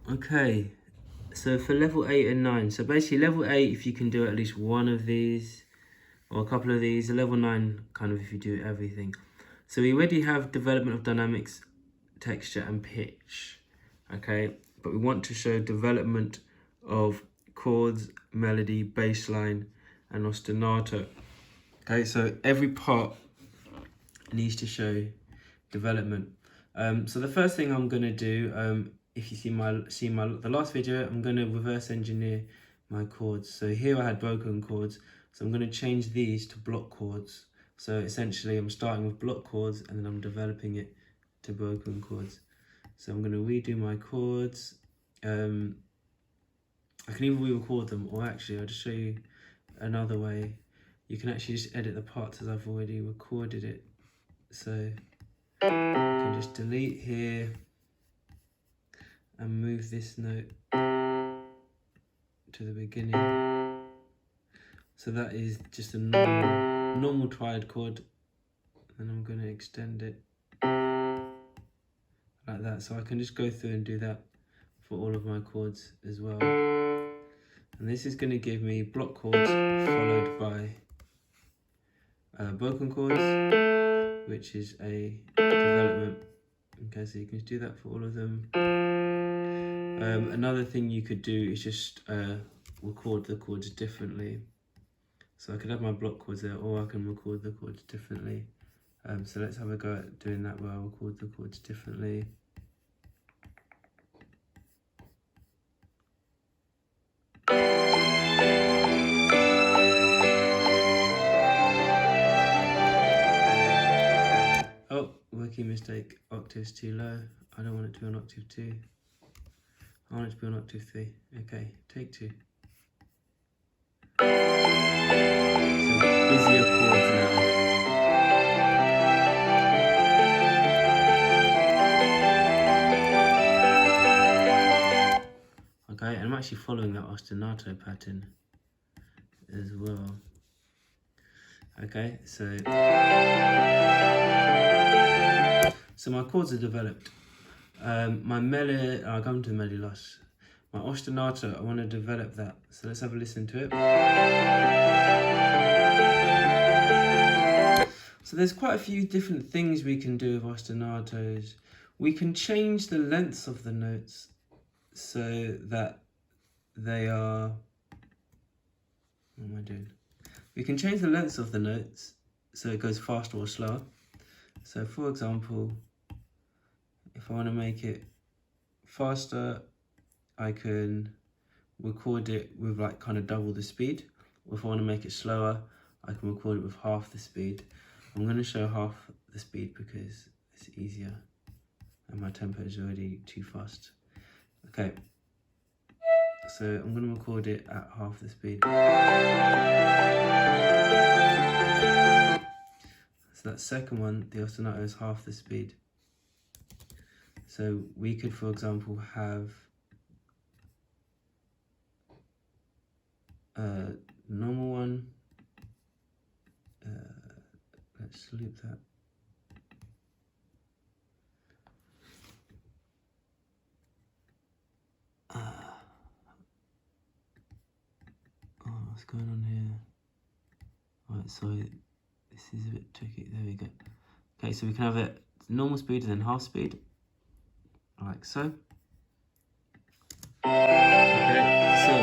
Okay, so for level 8 and 9, so basically level 8 if you can do at least one of these or a couple of these, level 9 kind of if you do everything. So we already have development of dynamics, texture and pitch, okay, but we want to show development of chords, melody, bass line and ostinato. Okay, so every part needs to show development. So the first thing I'm gonna do, if you see the last video, I'm gonna reverse engineer my chords. So here I had broken chords, so I'm gonna change these to block chords. So essentially I'm starting with block chords and then I'm developing it to broken chords. So I'm gonna redo my chords. I can either re-record them or actually I'll just show you another way. You can actually just edit the parts as I've already recorded it. So you can just delete here and move this note to the beginning. So that is just a normal triad chord, and I'm going to extend it like that. So I can just go through and do that for all of my chords as well. And this is going to give me block chords followed by broken chords, which is a development. Okay, so you can do that for all of them. Another thing you could do is just record the chords differently. So I could have my block chords there, or I can record the chords differently. So let's have a go at doing that where I record the chords differently. Oh, rookie mistake, octave's too low. I don't want it to be on octave 2. I want it to be on octave 3. Okay, take 2. So busier chords now. Okay, and I'm actually following that ostinato pattern as well. Okay, so my chords are developed. My melody, I'll come to the melody last. My ostinato, I want to develop that. So let's have a listen to it. So there's quite a few different things we can do with ostinatos. We can change the lengths of the notes so that they are, what am I doing? We can change the lengths of the notes so it goes faster or slower. So for example, if I want to make it faster, I can record it with like kind of double the speed. Or if I want to make it slower, I can record it with half the speed. I'm going to show half the speed because it's easier and my tempo is already too fast. Okay, so I'm going to record it at half the speed. So that second one, the ostinato, is half the speed. So we could, for example, have a normal one. Let's loop that. What's going on here? Right, so this is a bit tricky. There we go. Okay, so we can have it normal speed and then half speed, like so. Okay, so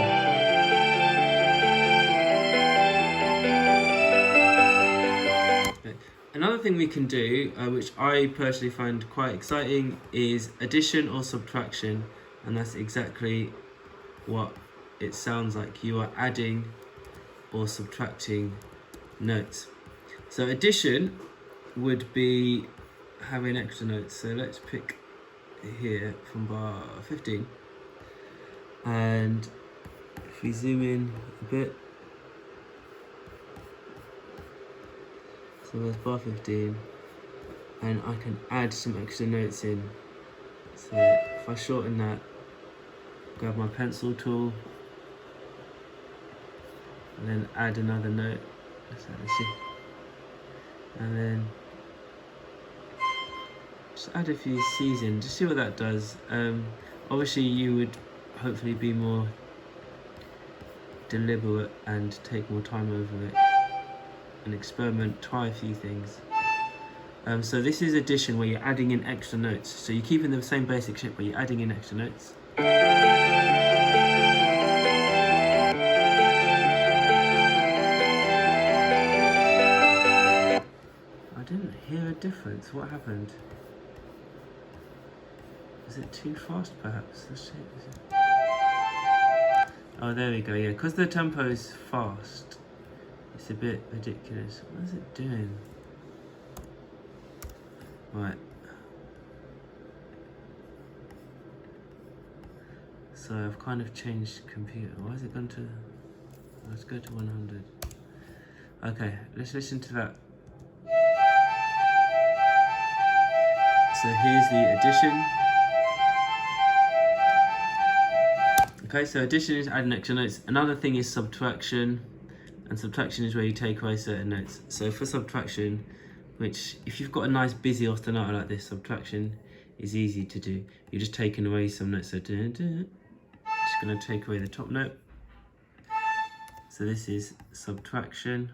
another thing we can do, which I personally find quite exciting, is addition or subtraction, and that's exactly what it sounds like. You are adding or subtracting notes. So addition would be having extra notes. So let's pick here from bar 15, and if we zoom in a bit, so there's bar 15, and I can add some extra notes in. So if I shorten that, grab my pencil tool, and then add another note, and then just add a few C's in, just see what that does. Obviously you would hopefully be more deliberate and take more time over it and experiment, try a few things. So this is addition where you're adding in extra notes. So you're keeping the same basic shape, but you're adding in extra notes. I didn't hear a difference. What happened? Is it too fast, perhaps? Let's check. Oh, there we go. Yeah, because the tempo is fast, it's a bit ridiculous. What is it doing? Right. So I've kind of changed computer. Why is it gone to? Let's go to 100. Okay, let's listen to that. So here's the addition. Okay, so addition is adding extra notes. Another thing is subtraction, and subtraction is where you take away certain notes. So for subtraction, which if you've got a nice busy ostinato like this, subtraction is easy to do. You're just taking away some notes. So just going to take away the top note. So this is subtraction.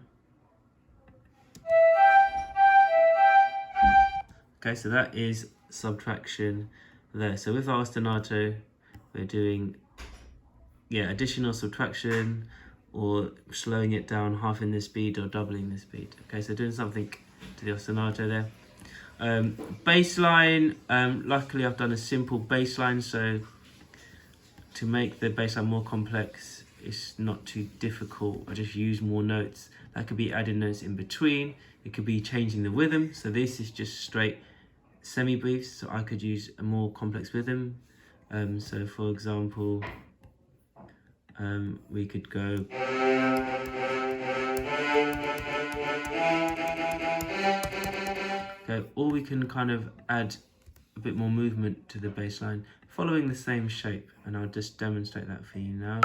Okay, so that is subtraction there. So with our ostinato, we're doing addition or subtraction, or slowing it down, halving the speed or doubling the speed. Okay, so doing something to the ostinato there. Bass line, luckily I've done a simple bass line, so to make the bass line more complex, it's not too difficult. I just use more notes. That could be adding notes in between. It could be changing the rhythm. So this is just straight semi-briefs, so I could use a more complex rhythm. So for example, we could go. Okay, or we can kind of add a bit more movement to the bass line, following the same shape, and I'll just demonstrate that for you now.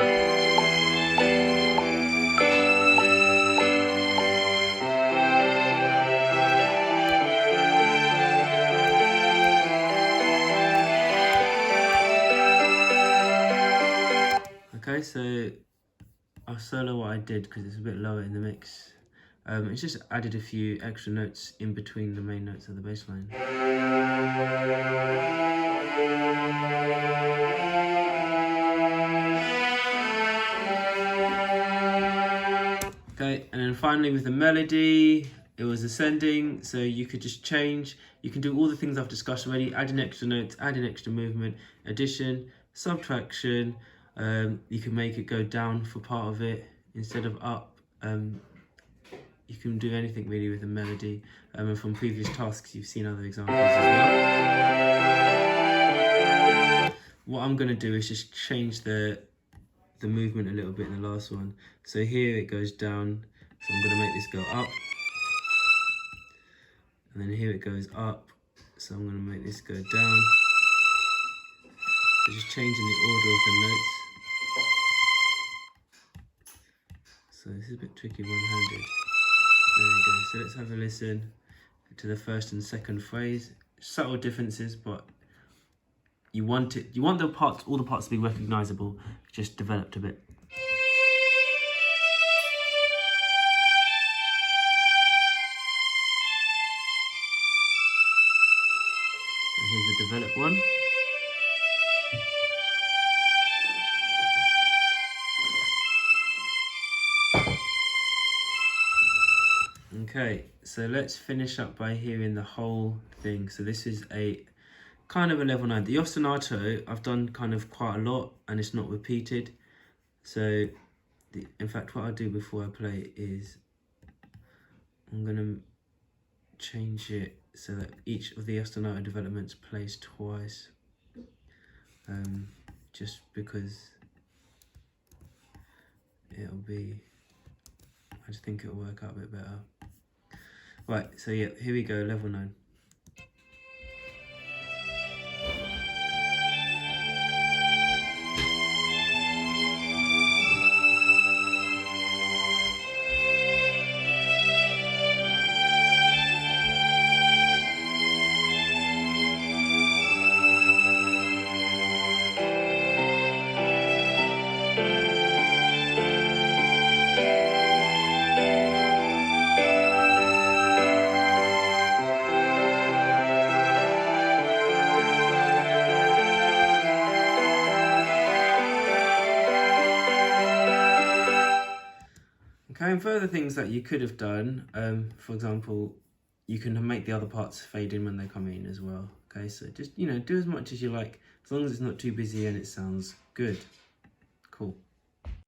Okay, so I'll solo what I did because it's a bit lower in the mix. It's just added a few extra notes in between the main notes of the bass line. Okay, and then finally with the melody, it was ascending, so you could just change. You can do all the things I've discussed already, adding extra notes, adding extra movement, addition, subtraction. You can make it go down for part of it instead of up. You can do anything really with a melody. And from previous tasks, you've seen other examples as well. What I'm going to do is just change the movement a little bit in the last one. So here it goes down. So I'm going to make this go up. And then here it goes up. So I'm going to make this go down. So just changing the order of the notes. So this is a bit tricky one-handed. There we go. So let's have a listen to the first and second phrase. Subtle differences, but you want the parts, all the parts to be recognizable, just developed a bit. And here's the developed one. Okay, so let's finish up by hearing the whole thing. So this is a kind of a level 9. The ostinato I've done kind of quite a lot and it's not repeated. So in fact what I'll do before I play is I'm going to change it so that each of the ostinato developments plays twice. Just because I just think it'll work out a bit better. Right, so yeah, here we go, level 9. Okay, and further things that you could have done, for example, you can make the other parts fade in when they come in as well. Okay, so just, do as much as you like, as long as it's not too busy and it sounds good. Cool.